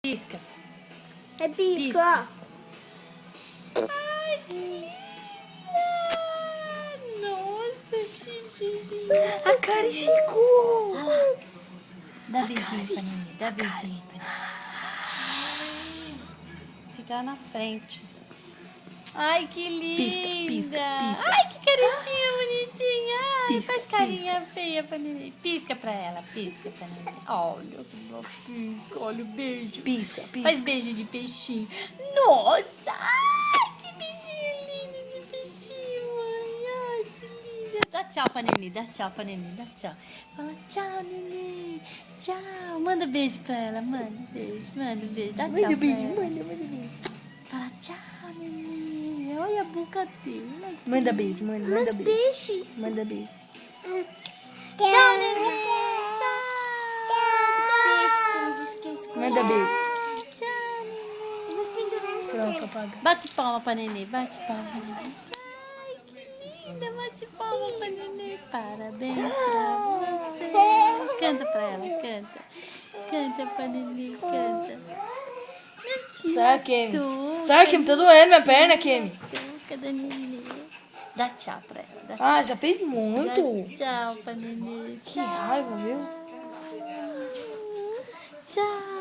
Pisca. É pisca. Pisca. Ai, que linda! Nossa, que xixi. A Carichico. Olha lá. Dá beijinho pra Nenê. Dá beijinho pra Nenê. Fica lá na frente. Ai, que linda! Pisca, pisca. Ai, que caretinha bonitinha! Ai, Pisca, faz carinha feia pra Nenê. Pisca pra ela, pisca pra Nenê. Olha, pisca, olha o beijo. Pisca, Faz pisca. beijo de peixinho. Nossa! Ai, que bichinho lindo de peixinho, mãe. Ai, que linda. Dá tchau pra Nenê, dá tchau pra Nenê, dá tchau. Fala tchau, Nenê. Tchau. Manda beijo pra ela, manda beijo, manda beijo. Dá tchau Manda pra beijo, ela. manda beijo. Fala tchau, Nenê. Olha a boca dele. Manda beijo, manda Meus beijo. peixes. Manda beijo. Tchau, Nenê. Tchau. Manda beijo. Tchau, Nenê. Vou pendurar no Pronto, apaga. Bate palma pra Nenê, bate palma pra Nenê. Ai, que linda, bate palma pra Nenê. Parabéns pra você. Canta pra ela, canta. Canta pra Nenê, canta. Sai, Kemi. Sai, Kemi, tá doendo minha perna, Kemi. Cadê Nenê? Dá tchau pra ela. Dá Ah, já fez muito. tchau pra Nenê. Que raiva, viu? Tchau.